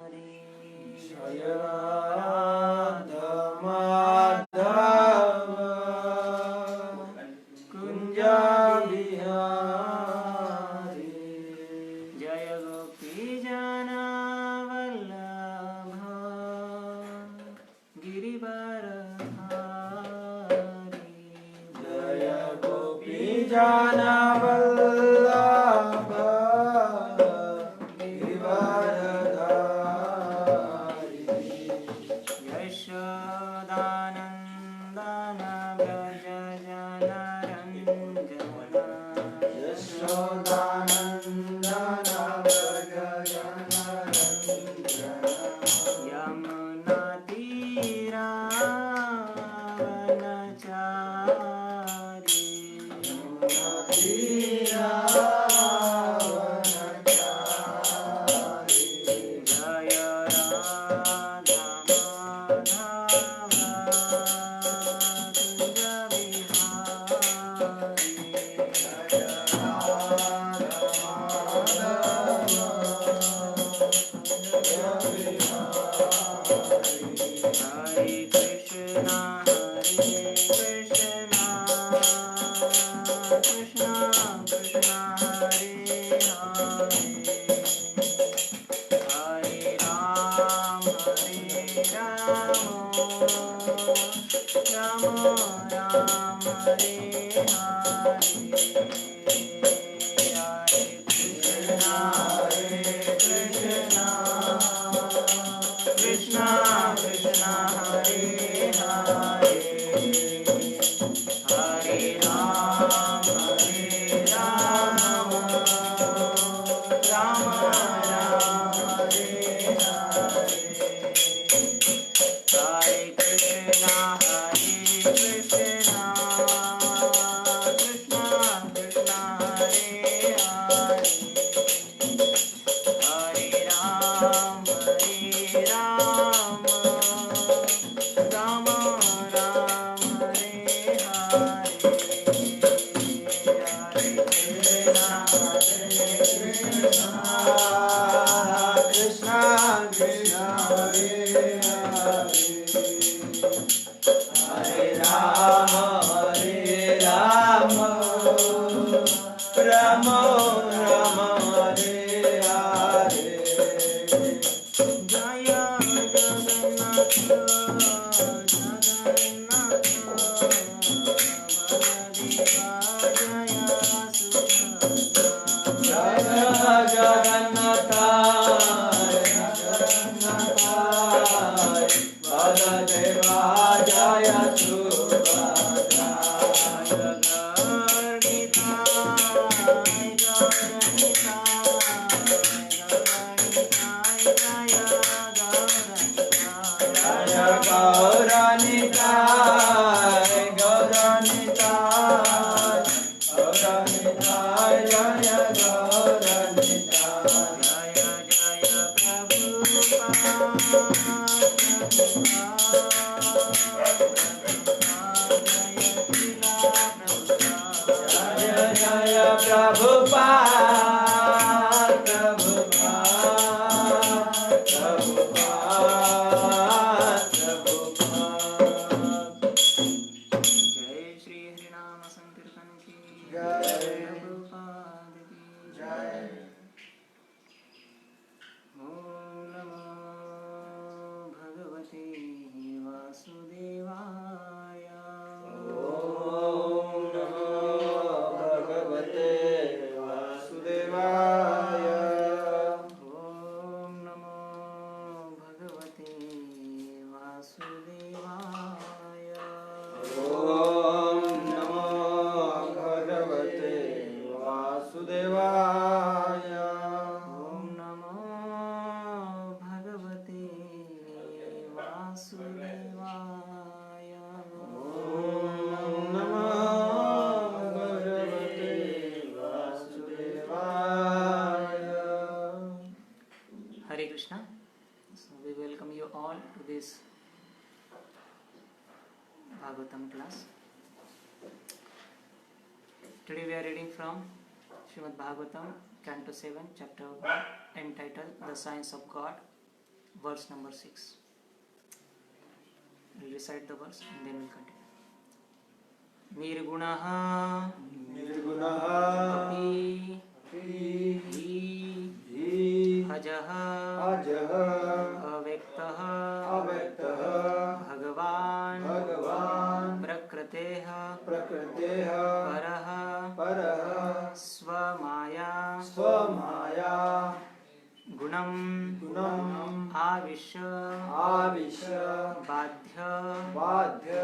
जय राधा माधव कुंज बिहारी जय गोपी जना वल्लभ गिरिवरधारी जय गोपी जना वल्लभ यशोदानंदन व्रज जनरंजन यशोदानंदन व्रज जनरंजन यमुना तीरावनचारी यमुना तीरावनचारी जय Radha Bhagavatam class. Today we are reading from Srimad Bhagavatam, Canto 7, Chapter 1, entitled The Science of God. verse number 6. We'll recite the verse and then we'll continue. Nirgunaha api hi ajaha avyaktaha bhagavan prakriteh parah swamaya gunam avisha badhya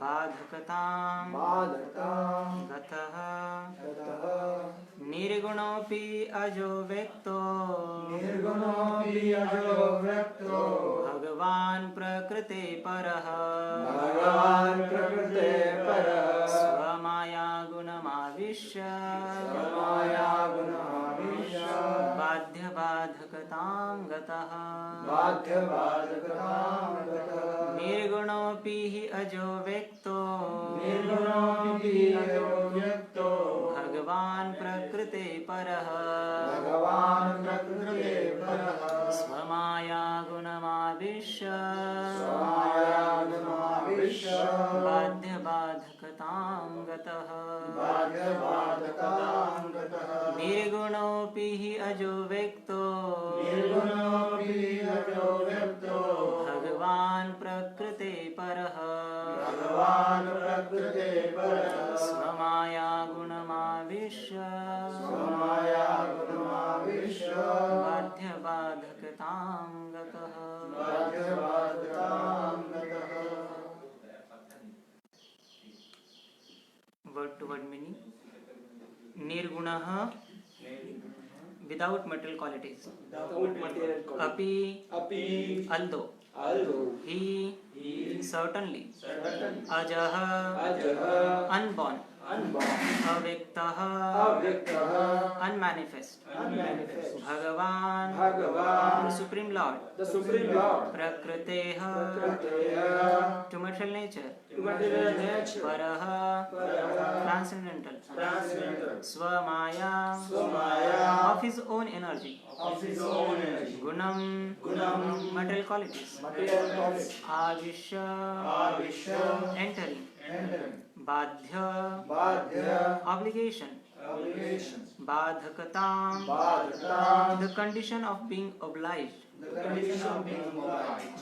badhakatam gatah nirgunopi ajo vyakto bhagavan prakrite parah swamaya gunamavishya badhya badhakatam gatah nirgunopi ajo vyakto भगवान प्रकृते परः स्वमाया गुणमाविश्य बाध्य बाधकतां गतः निर्गुणोऽपि हि अजो व्यक्तो भगवान प्रकृते परः स्वमाया गुणमाविश्य बाध्य बाधकतां गतः word to word meaning. Nirgunah, without material qualities. Api, although. He, certainly. Ajaha, unborn. Avyaktaha, unmanifest. Bhagavan, the Supreme Lord. Prakriteha, to material nature. Paraha, transcendental. Swamaya, of his own energy. Gunam, material qualities. Avishya, entering. Badhya, obligation. Badhakatam, the condition of being obliged.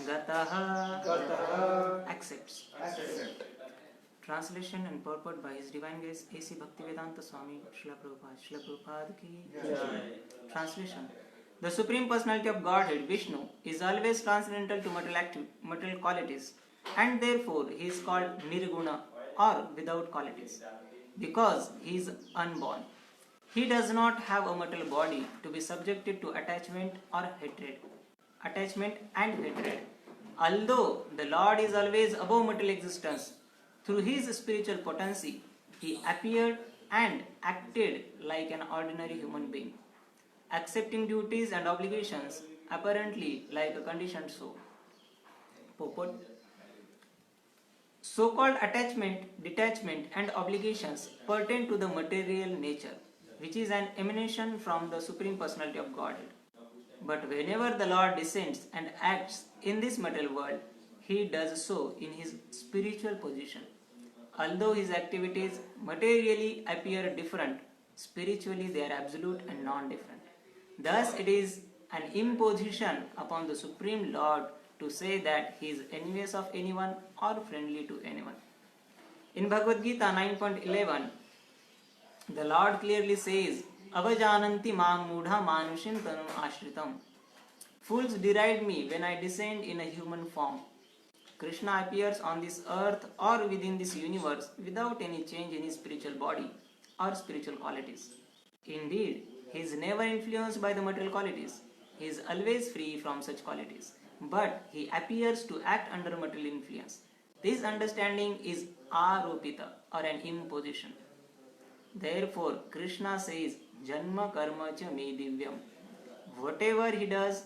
Gataha, accepts. Translation and purport by His Divine Grace A.C. Bhaktivedanta Swami Srila Prabhupada ki Jai. Translation. The Supreme Personality of Godhead, Vishnu, is always transcendental to material qualities, and therefore he is called Nirguna, or without qualities, because he is unborn. He does not have a material body to be subjected to attachment and hatred. Although the Lord is always above material existence, through his spiritual potency, he appeared and acted like an ordinary human being, accepting duties and obligations apparently like a conditioned soul. Purport. So-called attachment, detachment and obligations pertain to the material nature, which is an emanation from the Supreme Personality of Godhead. But whenever the Lord descends and acts in this material world, he does so in his spiritual position. Although his activities materially appear different, spiritually they are absolute and non-different. Thus it is an imposition upon the Supreme Lord to say that he is envious of anyone or friendly to anyone. In Bhagavad Gita 9.11, the Lord clearly says, Avajananti mam mudha manushim tanum ashritam. Fools deride me when I descend in a human form. Krishna appears on this earth or within this universe without any change in his spiritual body or spiritual qualities. Indeed, he is never influenced by the material qualities. He is always free from such qualities. But he appears to act under material influence. This understanding is aropita, or an imposition. Therefore, Krishna says, Janma karma cha me divyam. Whatever he does,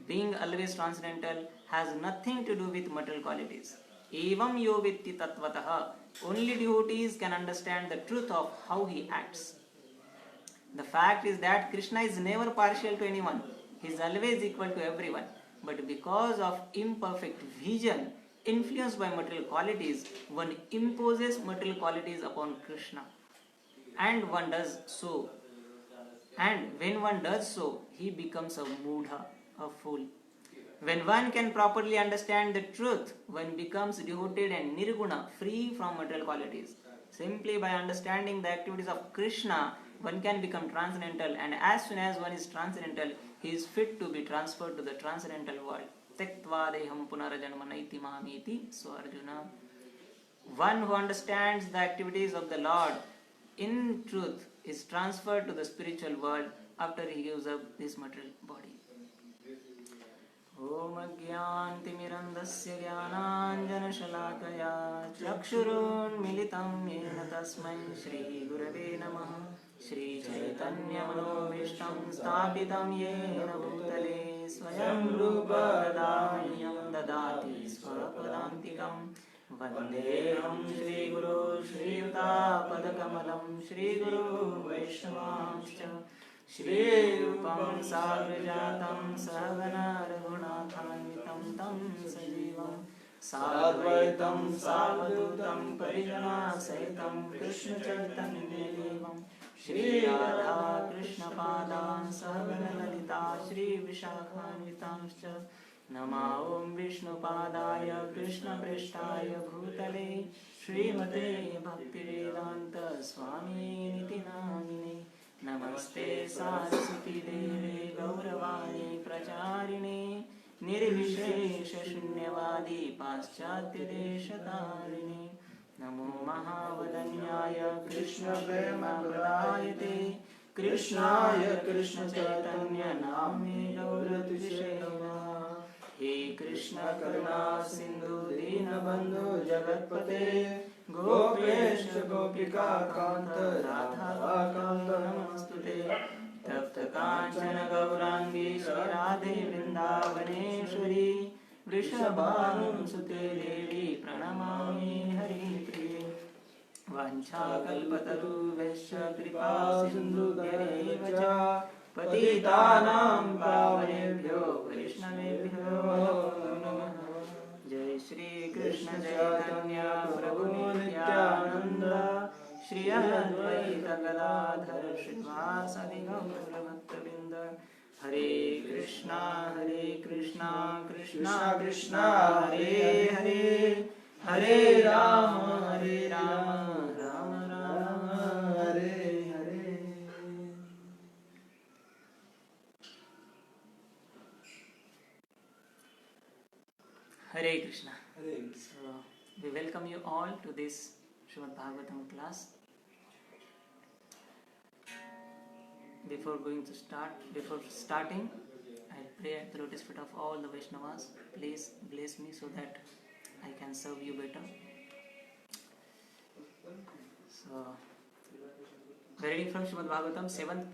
being always transcendental, has nothing to do with material qualities. Evam yo vitti tattvataha. Only devotees can understand the truth of how he acts. The fact is that Krishna is never partial to anyone. He is always equal to everyone. but because of imperfect vision influenced by material qualities, one imposes material qualities upon Krishna. And one does so. And when one does so, he becomes a mudha, a fool. When one can properly understand the truth, one becomes devoted and nirguna, free from material qualities. Simply by understanding the activities of Krishna, one can become transcendental, and as soon as one is transcendental, he is fit to be transferred to the transcendental world. Tektva deham punarajanma naiti mameti. So Arjuna, one who understands the activities of the Lord in truth is transferred to the spiritual world after he gives up this material body. ॐ अज्ञानतिमिरन्धस्य ज्ञानाञ्जनशलाकया चक्षुरुन्मिलितं येन तस्मै श्रीगुरवे नमः श्रीचैतन्यमनोभीष्टं स्थापितं येन भूतले स्वयं रूपदामह्यं ददाति स्वपदान्तिकं वन्देऽहं श्रीगुरो श्रीयुतापदकमलं श्रीगुरो वैष्णवांश्च श्रीरूपं साग्रजातं सहगना रघुनाथान्वितं तं सजीवं साद्वैतं सावधूतं परिजनासहितं कृष्णचैतन्यदेवं श्रीराधा कृष्णपादान् सहगणललिता श्रीविशाखान्वितांश्च नमो ॐ विष्णुपादाय कृष्णप्रेष्ठाय भूतले श्रीमते भक्तिवेदान्त स्वामिनिति नामिने नमस्ते सारस्वती देवे गौरवाणी प्रचारिणे निर्विशेषशून्यवादी पाश्चात्यदेशतारिणे नमो महावदन्याय कृष्णप्रेमप्रदायते कृष्णाय कृष्णचैतन्य नामे गौरतिशे हे कृष्ण करुणा सिंधु दीनबंधु जगत्पते गोपेश गोपिका कांत राधा कांत नमस्तुते तप्त कांचन गौरांगी श्री राधे वृंदावनेश्वरी वृषभानुसुते देवी प्रणमामि हरिप्रिये वाञ्छाकल्पतरुभ्यश्च कृपा सिन्धुभ्यैव च पतितानां पावनेभ्यो वैष्णवेभ्यो नमः। जय श्री कृष्ण चैतन्य प्रभु नित्यानंद श्री अद्वैत गदाधर श्रीवासादि गौरभक्तवृंद हरे Krishna Krishna Krishna Hare Hare Hare Ram Ram Ram Hare Hare. Hare Krishna. Hare Krishna. So we welcome you all to this Srimad Bhagavatam class. Before starting, I pray at the lotus feet of all the Vaishnavas. Please bless me so that I can serve you better. So, we are reading from Srimad Bhagavatam, 7th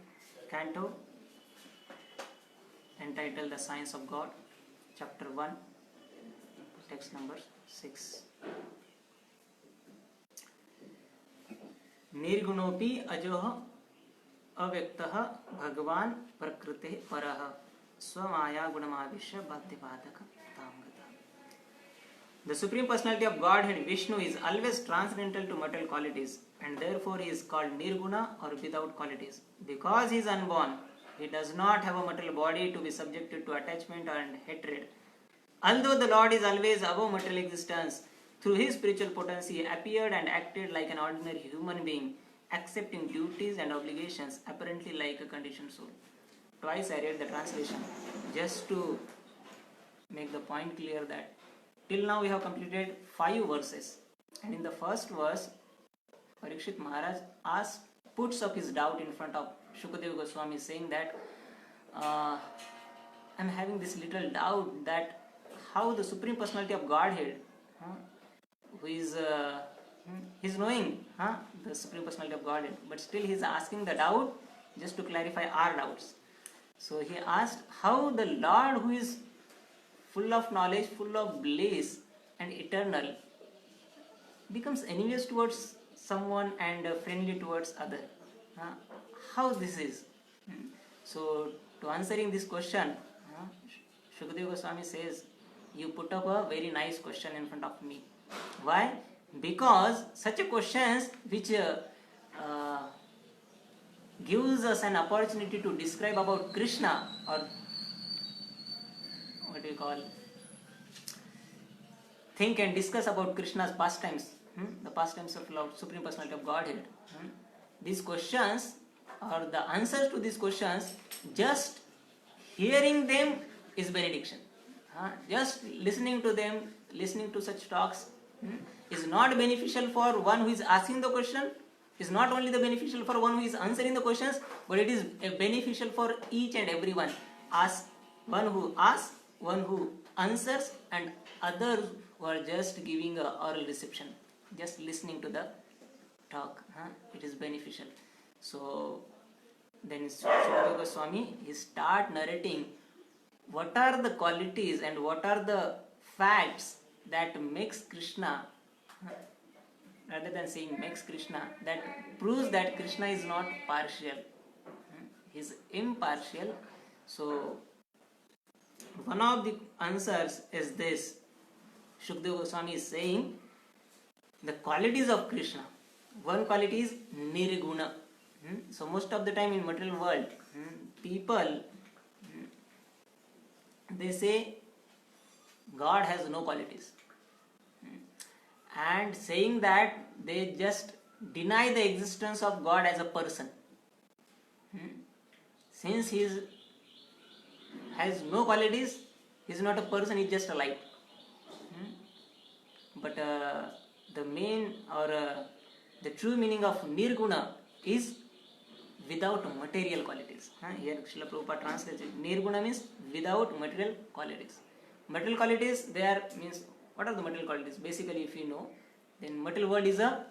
canto, entitled The Science of God, chapter 1, text number 6. निर्गुणोपि अजोह अव्यक्तः भगवान प्रकृते परः स्वमाया गुणमाविश्य बाध्यबाधक तामगतः. The Supreme Personality of Godhead Vishnu is always transcendental to material qualities, and therefore he is called Nirguna or without qualities. Because he is unborn, he does not have a material body to be subjected to attachment and hatred. Although the Lord is always above material existence, through his spiritual potency he appeared and acted like an ordinary human being, accepting duties and obligations apparently like a conditioned soul. Twice I read the translation just to make the point clear that till now we have completed 5 verses, and in the first verse Parikshit Maharaj puts up his doubt in front of Shukadeva Goswami, saying that I am having this little doubt that how the Supreme Personality of Godhead, who is he's knowing the Supreme Personality of Godhead, but still he is asking the doubt just to clarify our doubts. So he asked how the Lord, who is full of knowledge, full of bliss and eternal, becomes envious towards someone and friendly towards other. How this is? So to answering this question, Shukadeva Goswami says, you put up a very nice question in front of me. Why? Because such a questions which gives us an opportunity to describe about Krishna, or what do you call, think and discuss about Krishna's pastimes, the pastimes of Lord, Supreme Personality of Godhead. These questions or the answers to these questions, just hearing them is benediction. Just listening to them, listening to such talks is not beneficial for one who is asking the question, is not only the beneficial for one who is answering the questions, but it is beneficial for each and everyone. One who asks, one who answers, and others who are just giving a oral reception, just listening to the talk. It is beneficial. So then Shukadeva Goswami, he start narrating what are the qualities and what are the facts that makes Krishna, rather than saying makes Krishna, that proves that Krishna is not partial, he is impartial. So one of the answers is this. Shukadeva Goswami is saying the qualities of Krishna. One quality is nirguna. So most of the time in material world, people, they say God has no qualities, and saying that they just deny the existence of God as a person. Since he has no qualities, he is not a person, he is just a light. But the main or the true meaning of nirguna is without material qualities. Here Srila Prabhupada translates it. Nirguna means without material qualities. Material qualities, they are, means, what are the material qualities? Basically, if you know, then material world is a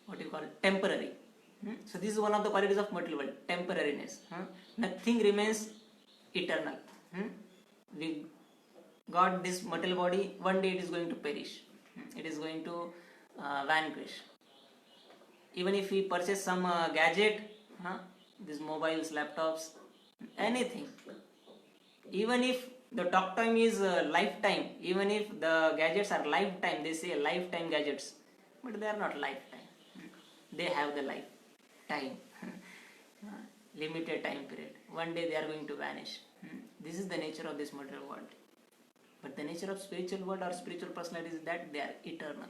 what do you call it? Temporary. So this is one of the qualities of material world, temporariness. Nothing remains eternal. We got this material body, one day it is going to perish. It is going to vanquish. Even if we purchase some gadget, these mobiles, laptops, anything, even if the talk time is lifetime, even if the gadgets are lifetime, they say lifetime gadgets, but they are not lifetime. They have the lifetime, limited time period. One day they are going to vanish. This is the nature of this material world. But the nature of spiritual world or spiritual personality is that they are eternal.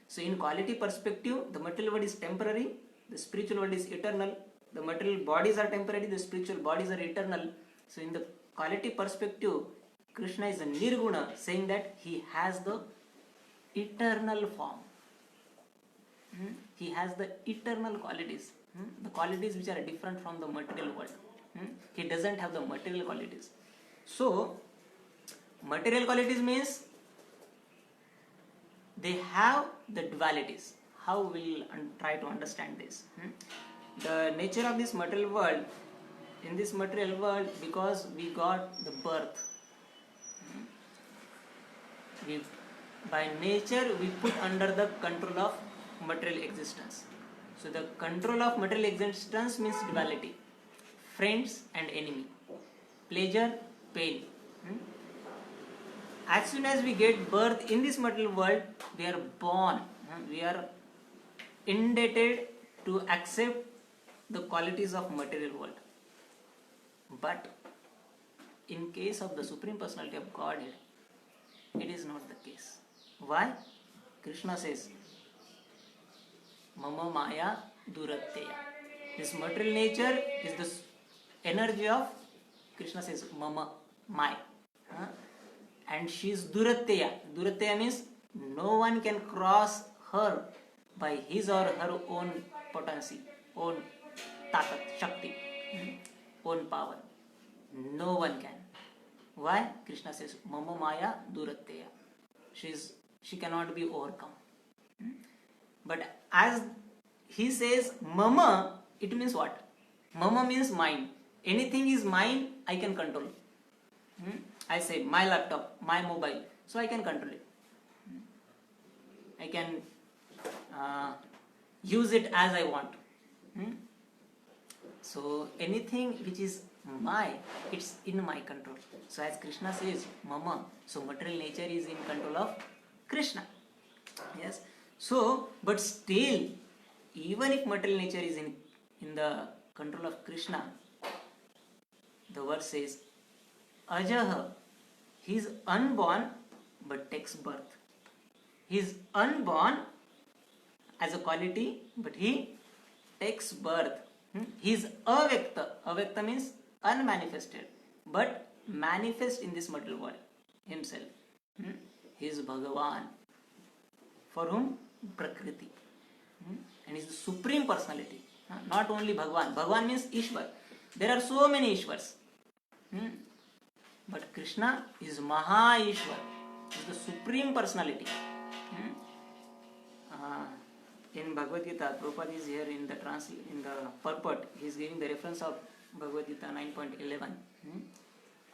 So in quality perspective, the material world is temporary, the spiritual world is eternal. The material bodies are temporary, the spiritual bodies are eternal. So in the quality perspective, Krishna is a nirguna, saying that he has the eternal form. He has the eternal qualities, the qualities which are different from the material world. He doesn't have the material qualities. So material qualities means they have the dualities. How we'll try to understand this? The nature of this material world, in this material world, because we got the birth, by nature we put under the control of material existence. So the control of material existence means duality, friends and enemy, pleasure, pain. As soon as we get birth in this material world, we are born, we are indebted to accept the qualities of material world. But in case of the Supreme Personality of Godhead, it is not the case. Why? Krishna says, Mama Maya Duratteya. This material nature is the energy of, Krishna says, Mama, my. And she is Duratteya. Duratteya means no one can cross her by his or her own potency, own takat, shakti, own power. No one can. Why? Krishna says, Mama Maya Duratteya. She cannot be overcome. But as he says Mama, it means what? Mama means mine. Anything is mine, I can control. I say my laptop, my mobile, so I can control it. I can use it as I want. So anything which is my, it's in my control. So as Krishna says, Mama, so material nature is in control of Krishna. Yes. So, but still, even if material nature is in the control of Krishna, the verse says, Ajaha, he is unborn but takes birth. He is unborn as a quality, but he takes birth. He is avyakta. Avyakta means unmanifested, but manifest in this material world himself. He is Bhagavan, for whom Prakriti. And he is the supreme personality. Not only Bhagavan. Bhagavan means Ishwar. There are so many Ishwars. But Krishna is Maha Ishwar. He is the supreme personality. In Bhagavad Gita, Prabhupada is here in the purport. He is giving the reference of Bhagavad Gita 9.11.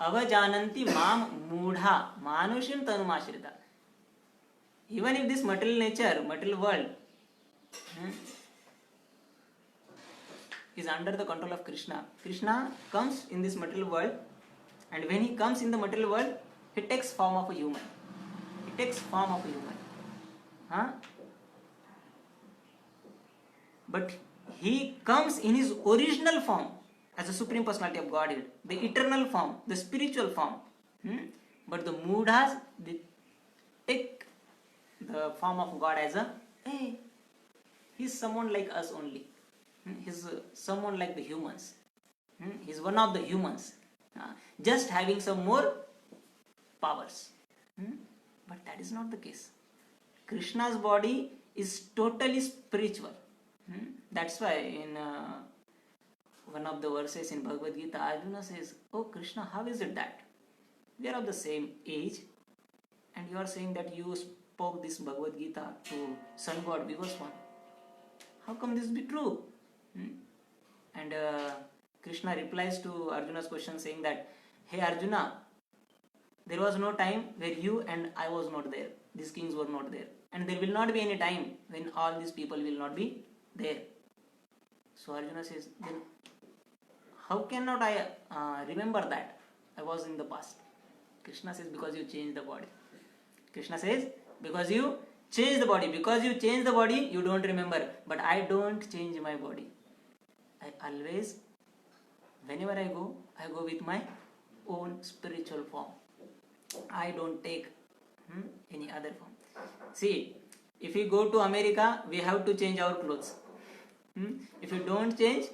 Avajananti mam mudha manushim tanumashrita. Even if this material nature, material world is under the control of Krishna, Krishna comes in this material world, and when he comes in the material world, he takes form of a human. He takes form of a human. But he comes in his original form as a supreme personality of Godhead, the eternal form, the spiritual form. But the mudhas, they take the form of God as he's someone like us only. He's someone like the humans. He's one of the humans, just having some more powers. But that is not the case. Krishna's body is totally spiritual. That's why in one of the verses in Bhagavad Gita, Arjuna says, "Oh Krishna, how is it that we are of the same age, and you are saying that you spoke this Bhagavad Gita to Sun God Vivaswan? How come this be true?" And Krishna replies to Arjuna's question saying that, "Hey Arjuna, there was no time where you and I was not there. These kings were not there. And there will not be any time when all these people will not be there." So Arjuna says, "Then how cannot I remember that I was in the past?" Krishna says, "Because you changed the body." Krishna says, "Because you changed the body. Because you changed the body, you don't remember. But I don't change my body. I always, whenever I go with my own spiritual form. I don't take any other form." See, if we go to America, we have to change our clothes. If you don't change,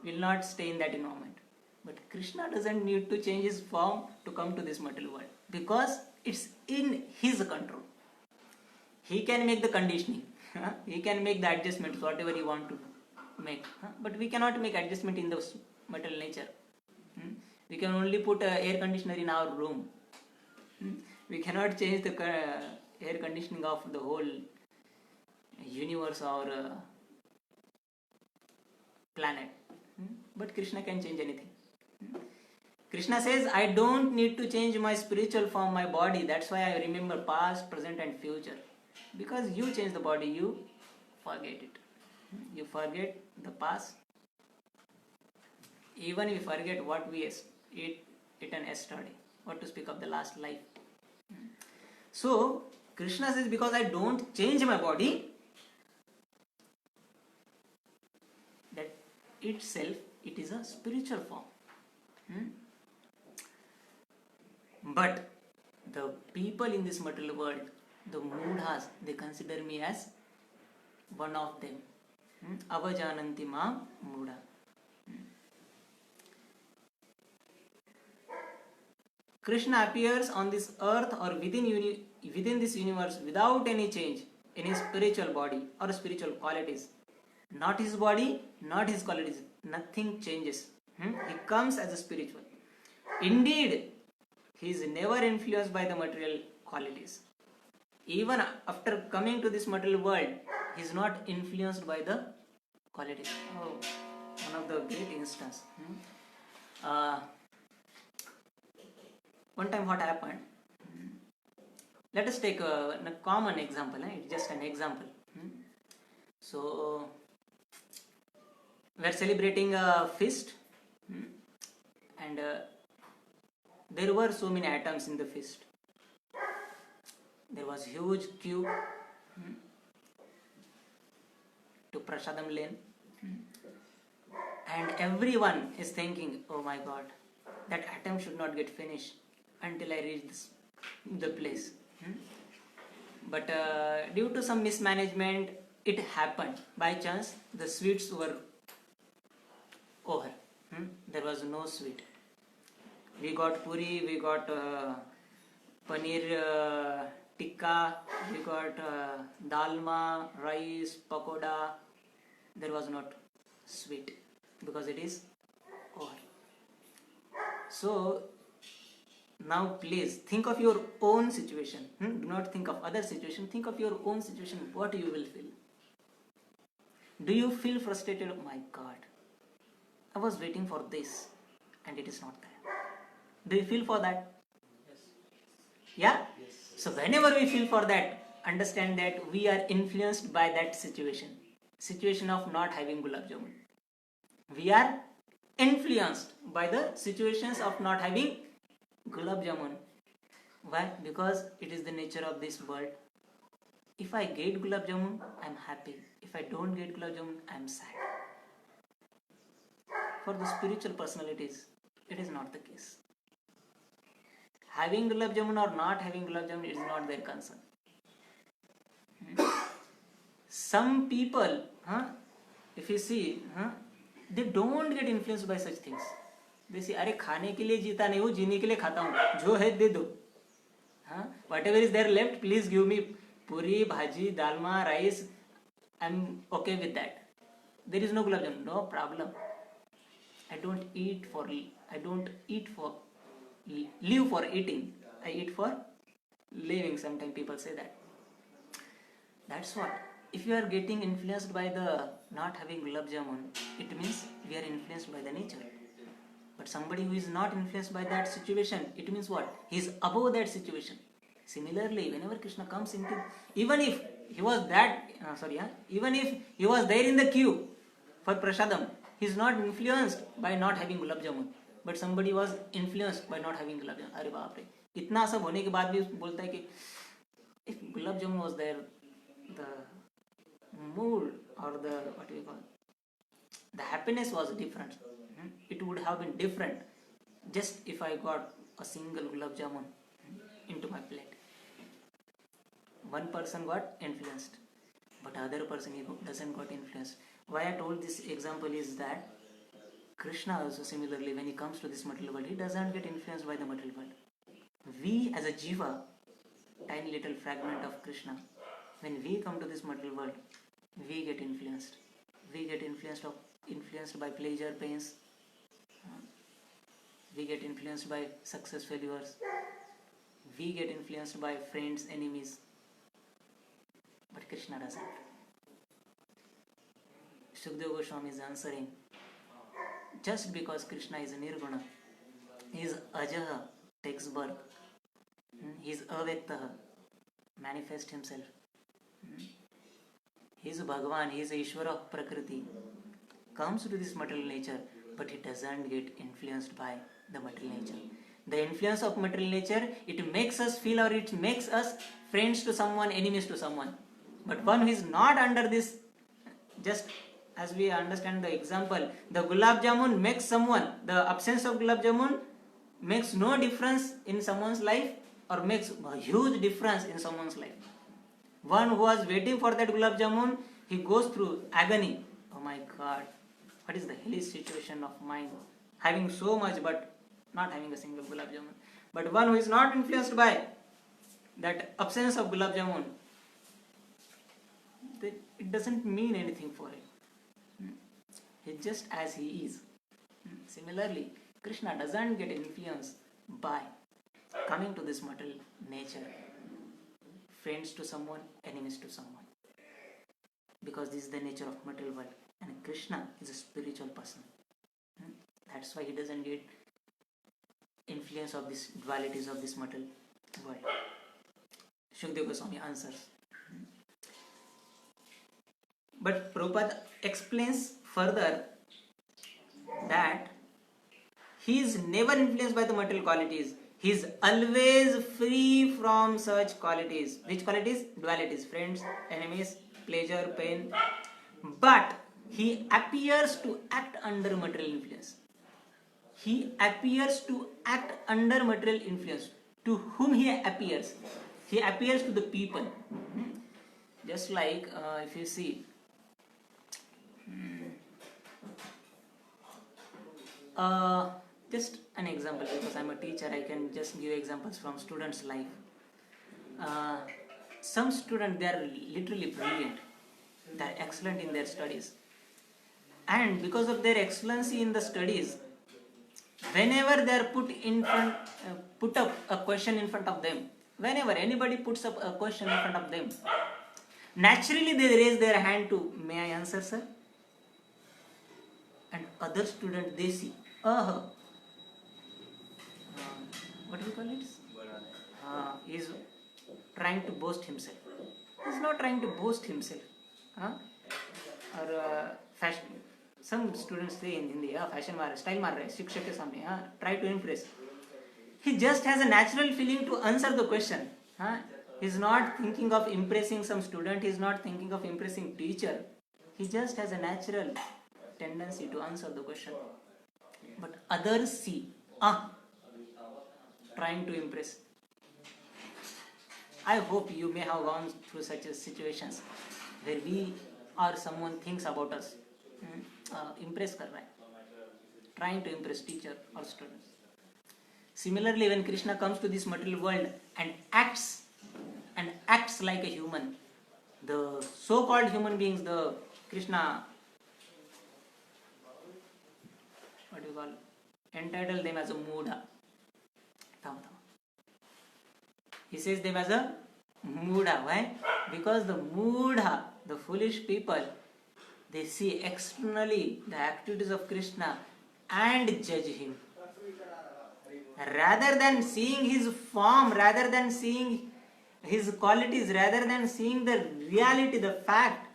we will not stay in that environment. But Krishna doesn't need to change his form to come to this material world, because it's in his control. He can make the conditioning. He can make the adjustments, whatever he want to make. But we cannot make adjustment in the material nature. We can only put an air conditioner in our room. We cannot change the air conditioning of the whole universe or planet. But Krishna can change anything. Krishna says, "I don't need to change my spiritual form, my body. That's why I remember past, present and future." Because you change the body, you forget it. You forget the past. Even we forget what we eaten yesterday. What to speak of the last life. So Krishna says, because I don't change my body, that itself, it is a spiritual form. But the people in this material world, the mudhas, they consider me as one of them. Avajananti mam mudha. Krishna appears on this earth or within this universe without any change in his spiritual body or spiritual qualities. Not his body, not his qualities. Nothing changes. He comes as a spiritual. Indeed, he is never influenced by the material qualities. Even after coming to this material world, he is not influenced by the qualities. Oh, one of the great instances. One time what happened, let us take a common example. It's just an example. So we are celebrating a feast. and there were so many atoms in the feast. There was huge queue to Prasadam lane, and everyone is thinking, oh my god, that atom should not get finished until I reach the place. But due to some mismanagement, it happened. By chance, the sweets were over. There was no sweet. We got puri, we got paneer tikka, we got dalma, rice, pakoda. There was not sweet because it is over. So now please think of your own situation. Do not think of other situation. Think of your own situation. What you will feel. Do you feel frustrated? Oh my god, I was waiting for this and it is not there. Do you feel for that? Yes. Yeah? Yes. So whenever we feel for that, understand that we are influenced by that situation of not having gulab jamun. We are influenced by the situations of not having gulab jamun. Why? Because it is the nature of this world. If I get gulab jamun, I am happy. If I don't get gulab jamun, I am sad. For the spiritual personalities, it is not the case. Having gulab jamun or not having gulab jamun is not their concern. Some people, if you see, they don't get influenced by such things. They say, अरे खाने के लिए जीता नहीं हूँ, जीने के लिए खाता हूँ, जो है दे दो. Whatever is there left, please give me puri, bhaji, dalma, rice. I'm okay with that. There is no gulab jamun, no problem. I don't eat for live for eating. I eat for living. Sometimes people say that. That's what. If you are getting influenced by the not having gulab jamun, it means we are influenced by the nature. But somebody who is not influenced by that situation, it means what? He is above that situation. Similarly, whenever Krishna comes into, even if he was there in the queue for prasadam, he is not influenced by not having gulab jamun. But somebody was influenced by not having gulab jamun. अरे बाप रे, इतना सब होने के बाद भी बोलता है कि if gulab jamun was there, the mood or the happiness was different. It would have been different just if I got a single gulab jamun into my plate. One person got influenced, but other person doesn't got influenced. Why I told this example is that Krishna also similarly, when he comes to this material world, he doesn't get influenced by the material world. We as a jiva, tiny little fragment of Krishna, when we come to this material world, we get influenced. We get influenced by pleasure, pains. We get influenced by success, failures. We get influenced by friends, enemies. But Krishna doesn't. Sukadeva Goswami is answering, just because Krishna is Nirguna, he is Ajaha, takes birth. He is Avyaktaha, manifests himself. He is Bhagavan, he is Ishvara of Prakriti, comes to this material nature, but he doesn't get influenced by the material nature. The influence of material nature, it makes us feel, or it makes us friends to someone, enemies to someone. But one who is not under this, just as we understand the example, the gulab jamun makes someone, the absence of gulab jamun makes no difference in someone's life or makes a huge difference in someone's life. One who was waiting for that gulab jamun, he goes through agony. Oh my god, what is the hellish situation of mine? Having so much but not having a single gulab jamun. But one who is not influenced by that absence of gulab jamun, it doesn't mean anything for him. He's just as he is. Similarly, Krishna doesn't get influenced by coming to this material nature, friends to someone, enemies to someone, because this is the nature of material world, and Krishna is a spiritual person. That's why he doesn't get influence of these dualities of this material world. Shukadeva Goswami answers. But Prabhupada explains further that He is never influenced by the material qualities. He is always free from such qualities. Which qualities? Dualities, friends, enemies, pleasure, pain. But he appears to act under material influence. He appears to act under material influence. To whom he appears? He appears to the people. Just like if you see, just an example, because I'm a teacher, I can just give examples from students' life. Some students, they are literally brilliant. They are excellent in their studies. And because of their excellency in the studies, whenever they are put up a question in front of them, whenever anybody puts up a question in front of them, naturally they raise their hand to, may I answer, sir? And other students, they see, what do you call it? He is trying to boast himself. He is not trying to boast himself. Or fashion. Some students say in Hindi, fashion mar, style mar rahe, शिक्षक के सामने, try to impress. He just has a natural feeling to answer the question. He is not thinking of impressing some student. He is not thinking of impressing teacher. He just has a natural tendency to answer the question. But others see, trying to impress. I hope you may have gone through such situations where we or someone thinks about us, impress kar raha hai, trying to impress teacher or students. Similarly, when Krishna comes to this material world and acts like a human, the so-called human beings, the Krishna, what do you call, entitle them as a Mudha. He says them as a Mudha. Why? Because the Mudha, the foolish people, they see externally the activities of Krishna and judge him. Rather than seeing his form, rather than seeing his qualities, rather than seeing the reality, the fact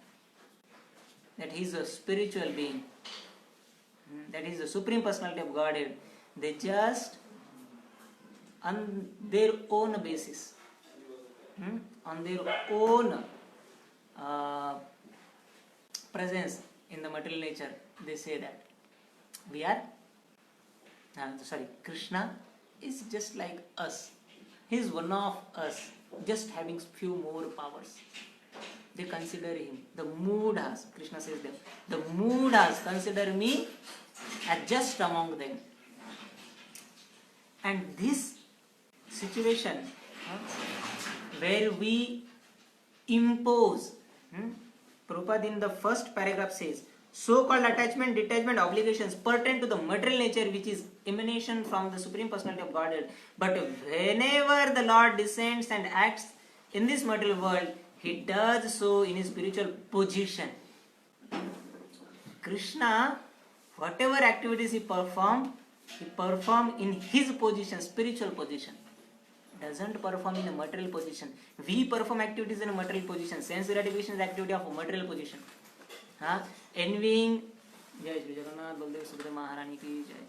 that he is a spiritual being, that he is the Supreme Personality of Godhead, they just on their own basis, on their own presence in the material nature, they say that Krishna is just like us. He is one of us, just having few more powers. They consider him, the Mudhas, Krishna says them, the Mudhas consider me as just among them. And this situation where we impose, Prabhupada in the first paragraph says, so-called attachment, detachment, obligations pertain to the material nature which is emanation from the Supreme Personality of Godhead. But whenever the Lord descends and acts in this material world, he does so in his spiritual position. Krishna, whatever activities he perform in his position, spiritual position. Doesn't perform in a material position. We perform activities in a material position. Sense gratification is activity of a material position. Envying, Jai Shri Jagannath, Baldev Subhadra Maharani ki Jai.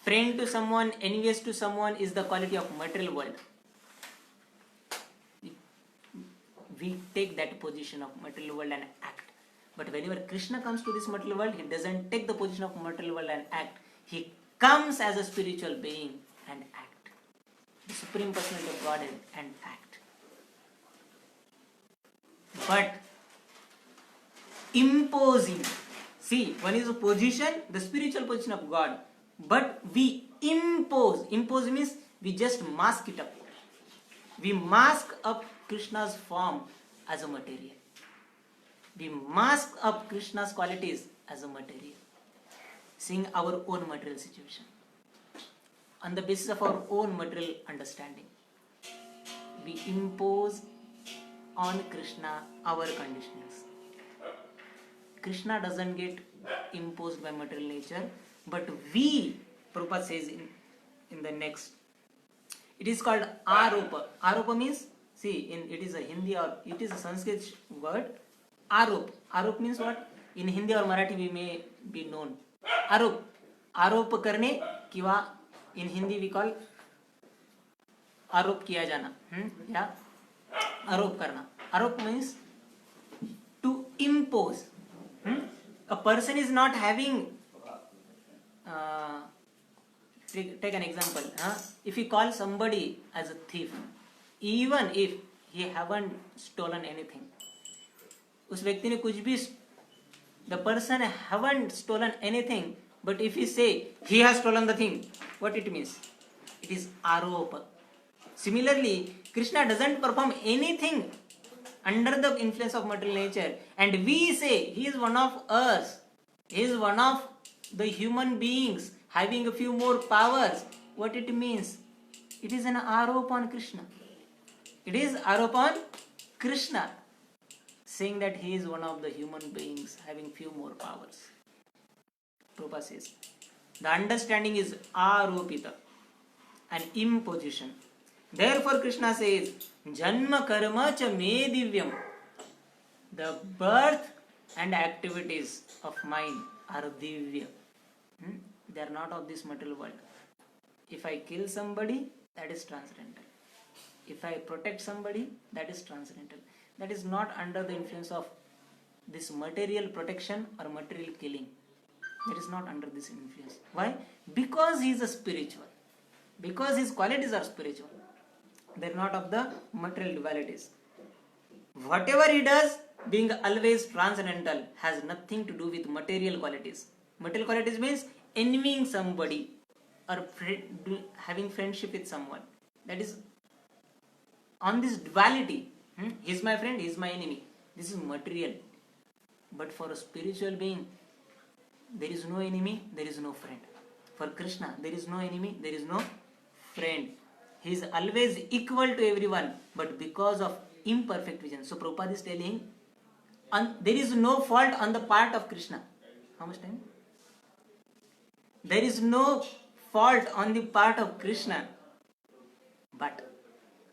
Friend to someone, envious to someone is the quality of material world. We take that position of material world and act. But whenever Krishna comes to this material world, he doesn't take the position of material world and act. He comes as a spiritual being and act. The Supreme Personality of Godhead and act. But imposing. See, one is a position, the spiritual position of God. But we impose. Impose means we just mask it up. We mask up Krishna's form as a material. We mask up Krishna's qualities as a material. Seeing our own material situation. On the basis of our own material understanding, we impose on Krishna our conditions. Krishna doesn't get imposed by material nature, but we, Prabhupada says in the next, it is called aropa. Aropa means, see, it is a Hindi or it is a Sanskrit word. Arop. Arop means what? In Hindi or Marathi we may be known. आरोप, आरोप करणे किंवा इन Hindi we call आरोप किया जाना, या आरोप करना. आरोप means to impose. A person is not having take an example. If you call somebody as a thief, even if he haven't stolen anything, उस व्यक्ति ने कुछ भी, the person haven't stolen anything, but if he say he has stolen the thing, what it means? It is aropa. Similarly, Krishna doesn't perform anything under the influence of material nature, and we say he is one of us, he is one of the human beings having a few more powers. What it means? It is an aropa on Krishna. It is aropa on Krishna, saying that he is one of the human beings having few more powers. Prabhupada says the understanding is aropita, an imposition. Therefore Krishna says janma karma cha me divyam. The birth and activities of mine are divya. They are not of this material world. If I kill somebody, that is transcendental. If I protect somebody, that is transcendental. That is not under the influence of this material protection or material killing. That is not under this influence. Why? Because he is a spiritual. Because his qualities are spiritual. They are not of the material dualities. Whatever he does, being always transcendental, has nothing to do with material qualities. Material qualities means envying somebody or having friendship with someone. That is on this duality. He is my friend, he is my enemy. This is material. But for a spiritual being, there is no enemy, there is no friend. For Krishna, there is no enemy, there is no friend. He is always equal to everyone, but because of imperfect vision. So Prabhupada is telling, there is no fault on the part of Krishna. How much time? There is no fault on the part of Krishna, but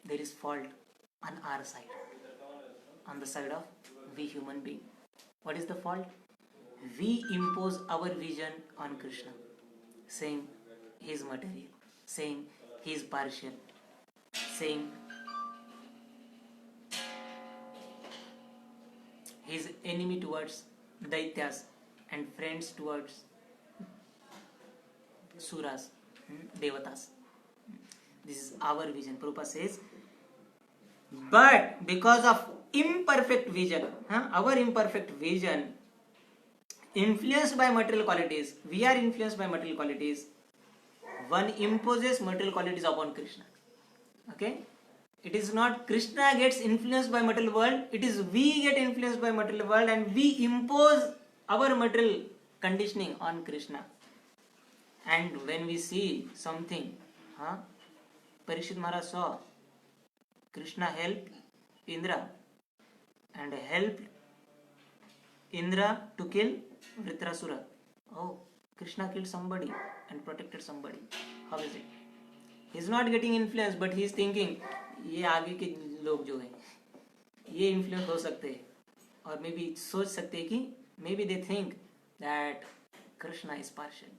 there is fault on our side, on the side of we human being. What is the fault? We impose our vision on Krishna, saying he is material, saying he is partial, saying he is enemy towards Daityas and friends towards Suras, Devatas. This is our vision. Prabhupada says, but because of imperfect vision, our imperfect vision, influenced by material qualities, we are influenced by material qualities, one imposes material qualities upon Krishna. Okay? It is not Krishna gets influenced by material world, it is we get influenced by material world and we impose our material conditioning on Krishna. And when we see something, Parikshit Maharaj saw Krishna helped Indra and helped Indra to kill Vritrasura. Oh, Krishna killed somebody and protected somebody. How is it? He is not getting influenced, but he is thinking, ये आगे के लोग जो हैं ये influence हो सकते हैं और मे बी सोच सकते हैं कि may be they think that Krishna is partial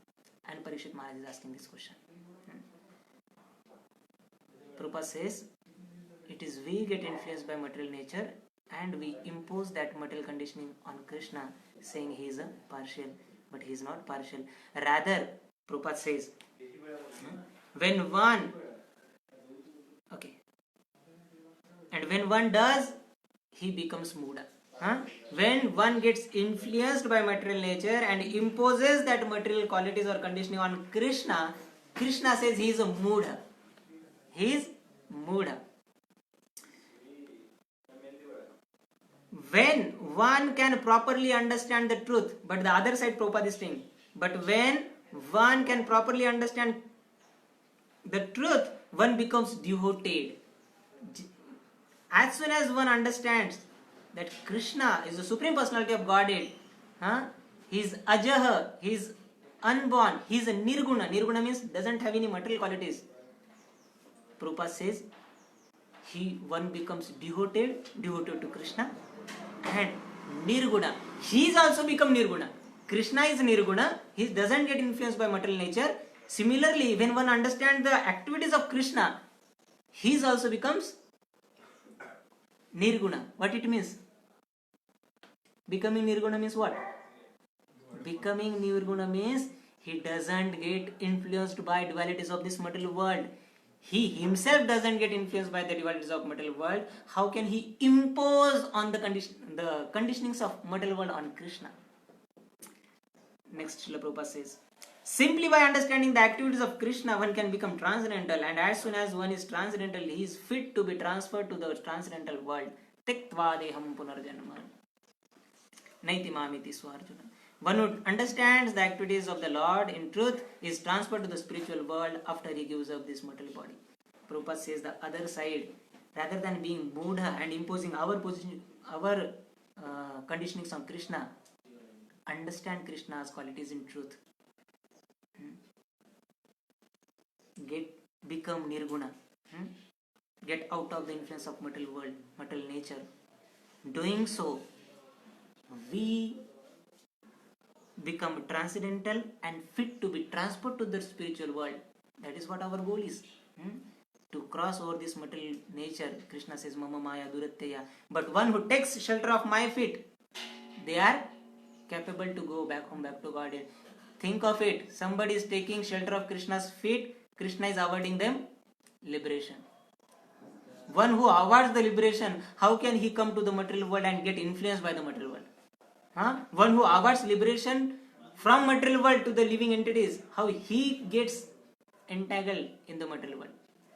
and Parikshit Maharaj is asking this question. Prabhupada says it is we get influenced by material nature and we impose that material conditioning on Krishna, saying he is a partial, but he is not partial. Rather, Prabhupada says, when one does, he becomes Muda. When one gets influenced by material nature and imposes that material qualities or conditioning on Krishna, Krishna says he is a Muda. He is Muda. When one can properly understand the truth, but the other side Prabhupada is saying, but when one can properly understand the truth, one becomes devoted. As soon as one understands that Krishna is the Supreme Personality of Godhead, he is Ajaha, he is unborn, he is a Nirguna. Nirguna means doesn't have any material qualities. Prabhupada says, one becomes devoted to Krishna, and Nirguna. He is also become Nirguna. Krishna is nirguna, he doesn't get influenced by material nature. Similarly, when one understands the activities of Krishna, he also becomes nirguna. What it means? Becoming nirguna means what? Becoming nirguna means he doesn't get influenced by dualities of this material world. He himself doesn't get influenced by the dualities of material world. How can he impose on the conditionings of material world on Krishna? Next, Srila Prabhupada says, simply by understanding the activities of Krishna, one can become transcendental, and as soon as one is transcendental, he is fit to be transferred to the transcendental world. Tiktva deham punarjanma. Naiti mamiti swarjuna. One who understands the activities of the Lord in truth is transferred to the spiritual world after he gives up this mortal body. Prabhupada says the other side, rather than being Buddha and imposing our position, our conditionings on Krishna, understand Krishna's qualities in truth. Become nirguna. Get out of the influence of material world, material nature. Doing so, we become transcendental and fit to be transferred to the spiritual world. That is what our goal is. To cross over this material nature. Krishna says, Mama Maya Duratteya. But one who takes shelter of my feet, they are capable to go back home, back to Godhead. Think of it. Somebody is taking shelter of Krishna's feet. Krishna is awarding them liberation. One who awards the liberation, how can he come to the material world and get influenced by the material world? One who awards liberation from material world to the living entities, how he gets entangled in the material world?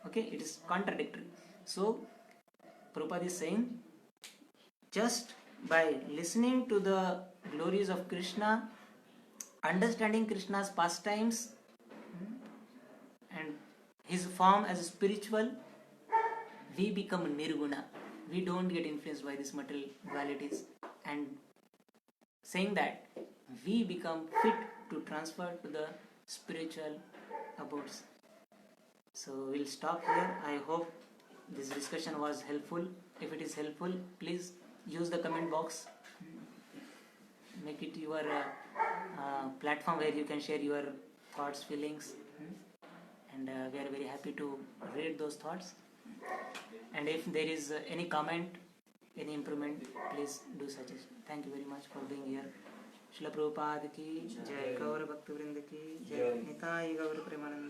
Okay, it is contradictory. So, Prabhupada is saying, just by listening to the glories of Krishna, understanding Krishna's pastimes and his form as a spiritual, we become nirguna. We don't get influenced by these material dualities, and saying that we become fit to transfer to the spiritual abodes. So we'll stop here. I hope this discussion was helpful. If it is helpful, please use the comment box. Make it your platform where you can share your thoughts, feelings, and we are very happy to read those thoughts. And if there is any comment, any improvement, please do suggest. Thank you very much for being here. Srila Prabhupada ki jai, Gaura Bhakta Vrinda ki jai, Nitai Gaura Premananda.